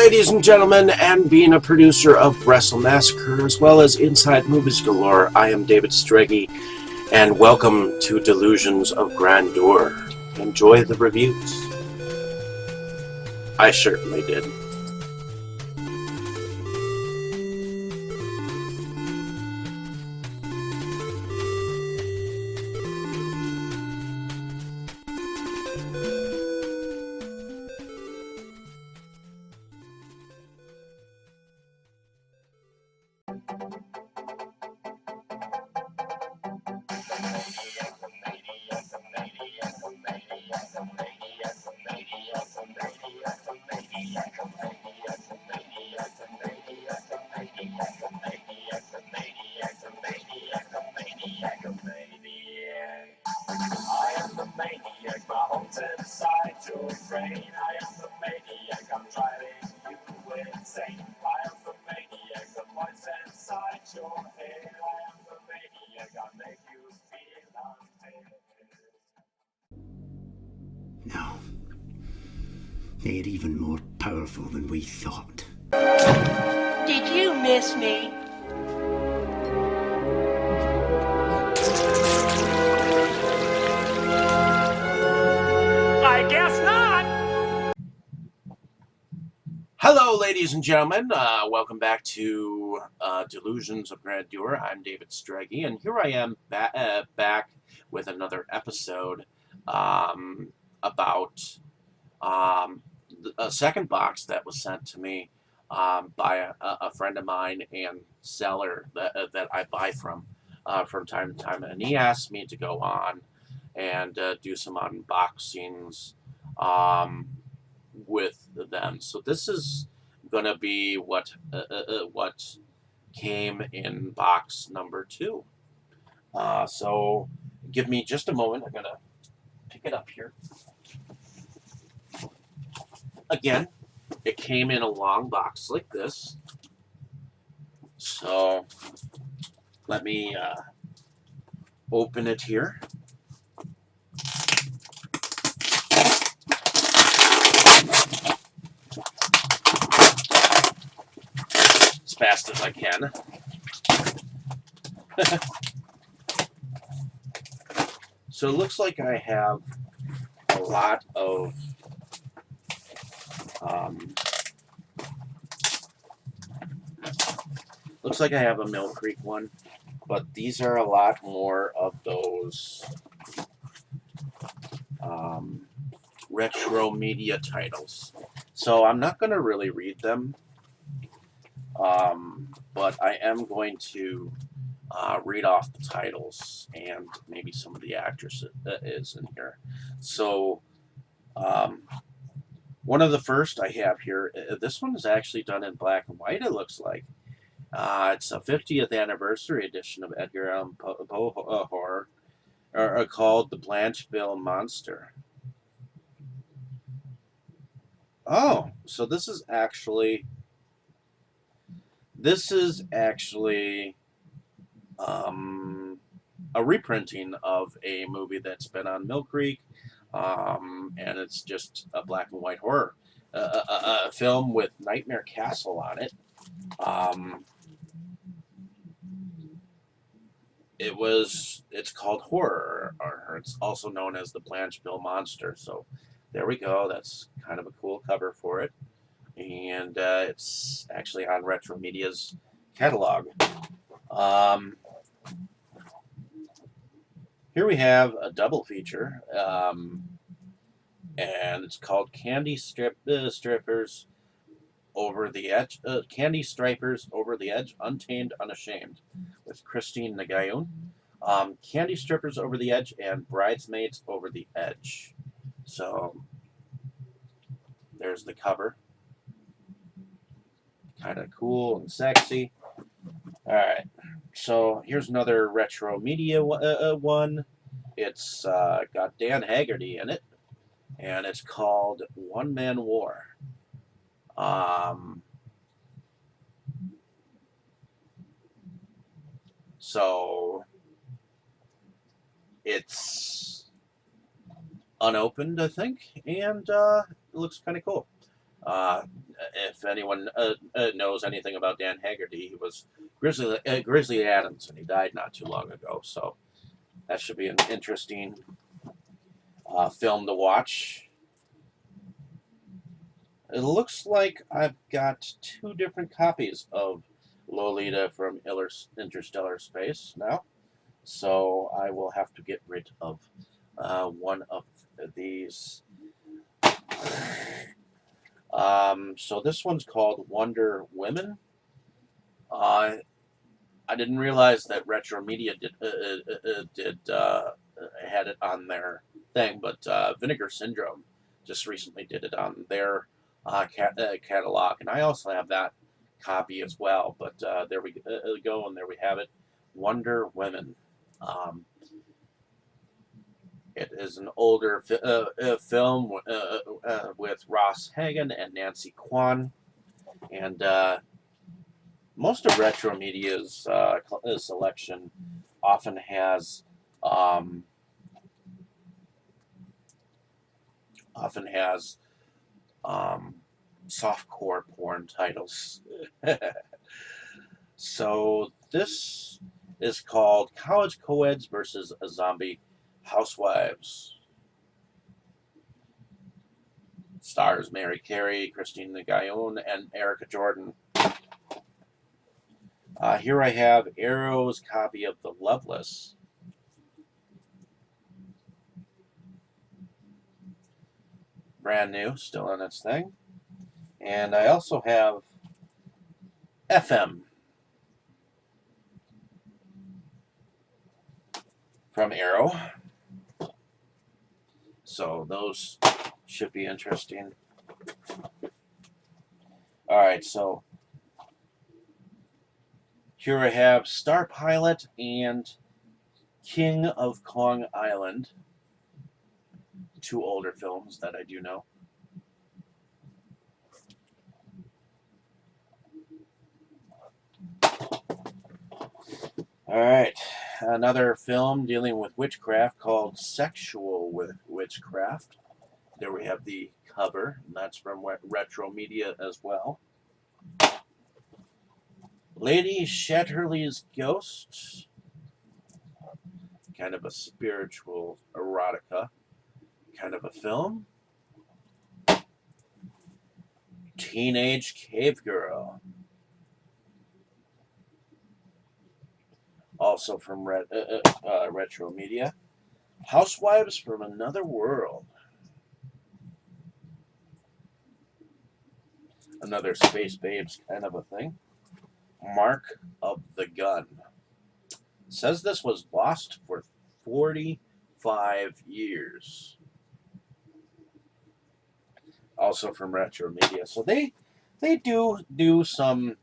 ladies and gentlemen, and being a producer of Wrestle Massacre as well as Inside Movies Galore, I am David Strege, and welcome to Delusions of Grandeur. Enjoy the reviews. I certainly did. No. They're even more powerful than we thought. Did you miss me? I guess not. Hello, ladies and gentlemen. Welcome back to Delusions of Grandeur. I'm David Strege, and here I am back with another episode about a second box that was sent to me by a friend of mine and seller that I buy from time to time. And he asked me to go on and do some unboxings with them. So this is going to be what came in box number 2. So give me just a moment. I'm going to pick it up here. Again, it came in a long box like this. So let me open it here. As fast as I can. So it looks like I have a lot of looks like I have a Mill Creek one, but these are a lot more of those retro media titles. So I'm not going to really read them, but I am going to read off the titles and maybe some of the actresses is in here. So one of the first I have here, this one is actually done in black and white, it looks like. It's a 50th anniversary edition of Edgar Allan Poe horror, called The Blancheville Monster. Oh, so this is actually a reprinting of a movie that's been on Mill Creek, and it's just a black and white horror, a film with Nightmare Castle on it. It's called Horror, or it's also known as The Blancheville Monster. So there we go. That's kind of a cool cover for it. And it's actually on Retro Media's catalog. Here we have a double feature, and it's called Candy Strippers Over the Edge. Candy Stripers Over the Edge, Untamed, Unashamed, with Christine Nagayoun. Candy Strippers Over the Edge and Bridesmaids Over the Edge. So there's the cover. Kind of cool and sexy. All right. So here's another retro media one. It's got Dan Haggerty in it, and it's called One Man War. So it's unopened, I think, and it looks kind of cool. If if anyone knows anything about Dan Haggerty, he was Grizzly Adams, and he died not too long ago. So that should be an interesting film to watch. It looks like I've got 2 different copies of Lolita from Interstellar Space now, so I will have to get rid of one of these. So this one's called Wonder Women. I didn't realize that Retro Media had it on their thing, but Vinegar Syndrome just recently did it on their catalog, and I also have that copy as well. But there we go, and there we have it, Wonder Women. It is an older film with Ross Hagen and Nancy Kwan, and most of Retro Media's selection often has softcore porn titles. So this is called College Coeds versus Zombie Housewives. Stars Mary Carey, Christine Guyon, and Erica Jordan. Here I have Arrow's copy of The Loveless. Brand new, still in its thing. And I also have FM from Arrow. So those should be interesting. Alright, so here I have Star Pilot and King of Kong Island. 2 older films that I do know. Alright, another film dealing with witchcraft called Sexual Witchcraft. There we have the cover, and that's from Retro Media as well. Lady Shatterley's Ghost. Kind of a spiritual erotica kind of a film. Teenage Cave Girl. Also from Retro Media. Housewives from Another World. Another Space Babes kind of a thing. Mark of the Gun. Says this was lost for 45 years. Also from Retro Media. So they do some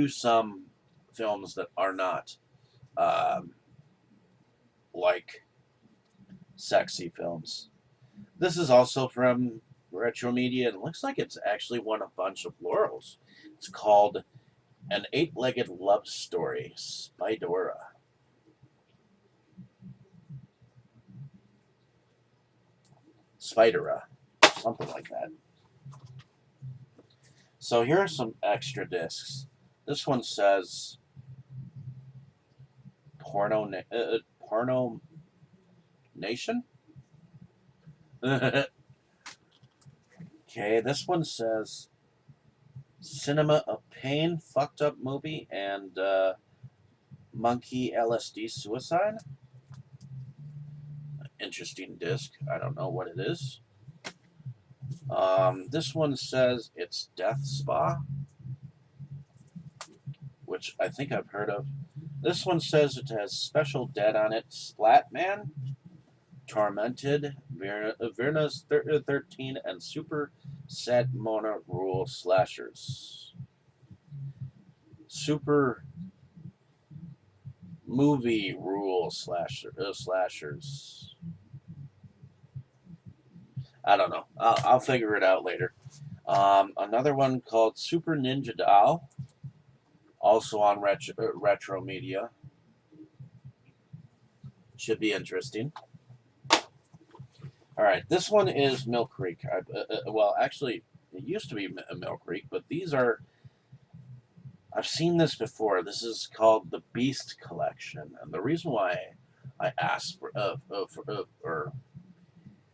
some films that are not like sexy films. This is also from Retro Media, and it looks like it's actually won a bunch of laurels. It's called An Eight-Legged Love Story, Spidora. Spidera, something like that. So here are some extra discs. This one says Porno Nation. Okay, this one says Cinema of Pain, Fucked Up Movie, and Monkey LSD Suicide. Interesting disc. I don't know what it is. This one says it's Death Spa, which I think I've heard of. This one says it has Special Dead on it. Splatman, Tormented, Verna's 13, and Super Set Mona Rule Slashers. Super Movie Rule Slashers. I don't know. I'll figure it out later. Another one called Super Ninja Doll, also on Retro Media. Should be interesting. All right, this one is Mill Creek. Well, actually, it used to be Mill Creek, but these are. I've seen this before. This is called the Beast Collection, and the reason why I asked or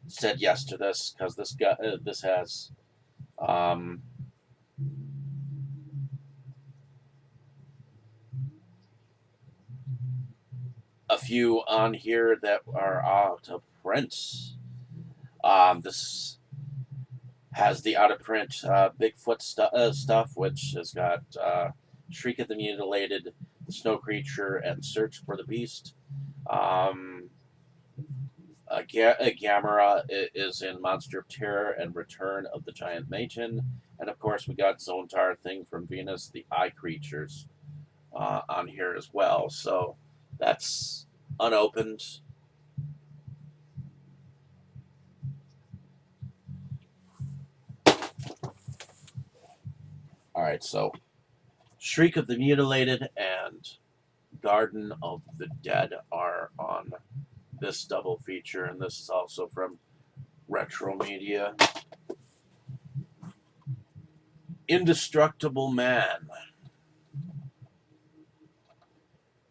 said yes to this because this has um, a few on here that are out of print. This has the out of print Bigfoot stuff, which has got Shriek of the Mutilated, the Snow Creature, and Search for the Beast. Um, Gamera is in Monster of Terror and Return of the Giant Machen. And of course, we got Zontar Thing from Venus, the Eye Creatures, on here as well. So that's unopened. All right, so Shriek of the Mutilated and Garden of the Dead are on this double feature, and this is also from Retro Media. Indestructible Man,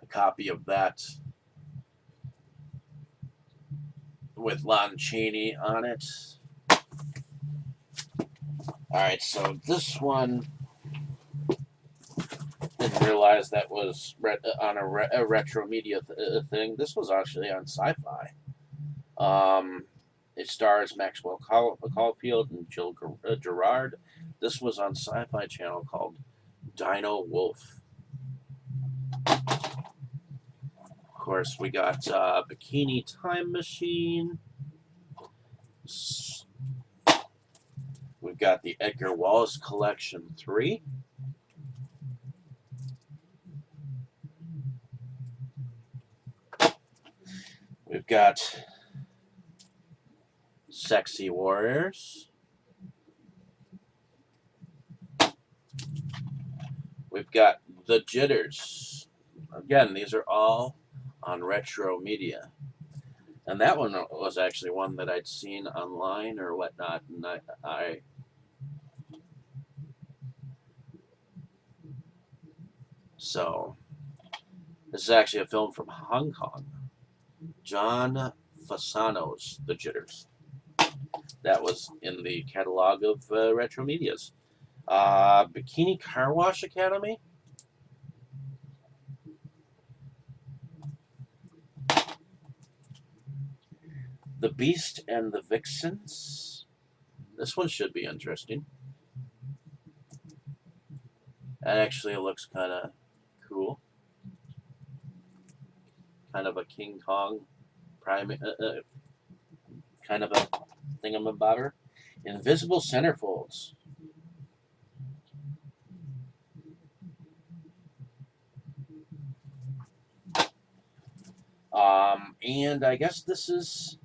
a copy of that with Lon Chaney on it. All right, so this one didn't realize that was on a Retro Media thing. This was actually on Sci-Fi. It stars Maxwell Caulfield and Jill Gerard. This was on Sci-Fi Channel called Dino Wolf. Of course, we got Bikini Time Machine. We've got the Edgar Wallace Collection 3. We've got Sexy Warriors. We've got The Jitters. Again, these are all on Retro Media. And that one was actually one that I'd seen online or whatnot, and I so this is actually a film from Hong Kong. John Fasano's The Jitters. That was in the catalog of Retro Medias. Bikini Car Wash Academy. The Beast and the Vixens. This one should be interesting. That actually looks kind of cool. Kind of a King Kong primate, kind of a thingamabobber. Invisible Centerfolds. And I guess this is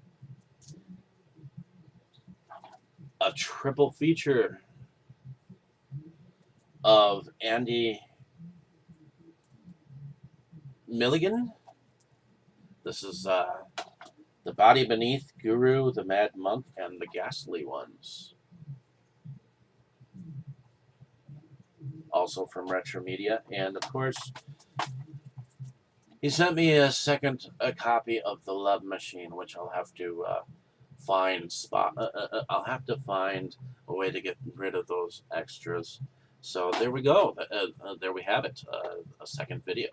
a triple feature of Andy Milligan. This is The Body Beneath, Guru, The Mad Monk, and The Ghastly Ones. Also from Retro Media. And of course, he sent me a copy of The Love Machine, which I'll have to find I'll have to find a way to get rid of those extras. So there we go. There we have it. A second video.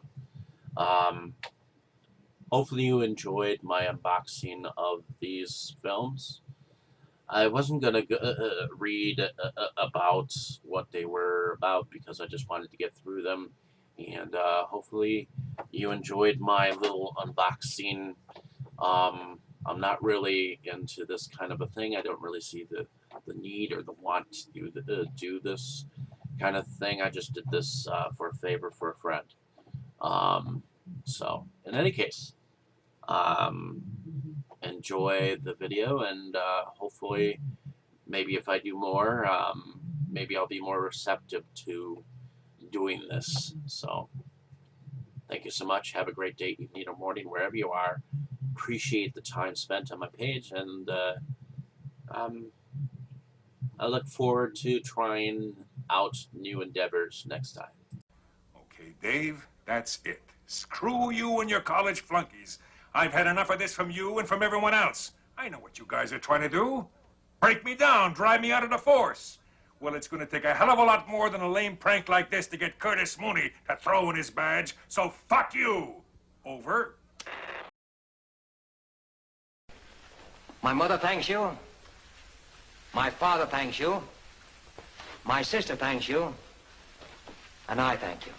Hopefully you enjoyed my unboxing of these films. I wasn't going to read about what they were about because I just wanted to get through them. And hopefully you enjoyed my little unboxing. I'm not really into this kind of a thing. I don't really see the need or the want to do this kind of thing. I just did this for a favor for a friend. So, in any case, enjoy the video, and hopefully, maybe if I do more, maybe I'll be more receptive to doing this. So, thank you so much. Have a great day, evening, or morning, wherever you are. Appreciate the time spent on my page, and I look forward to trying out new endeavors next time. Okay, Dave, that's it. Screw you and your college flunkies. I've had enough of this from you and from everyone else. I know what you guys are trying to do. Break me down, drive me out of the force. Well, it's going to take a hell of a lot more than a lame prank like this to get Curtis Mooney to throw in his badge, so fuck you. Over. My mother thanks you. My father thanks you. My sister thanks you. And I thank you.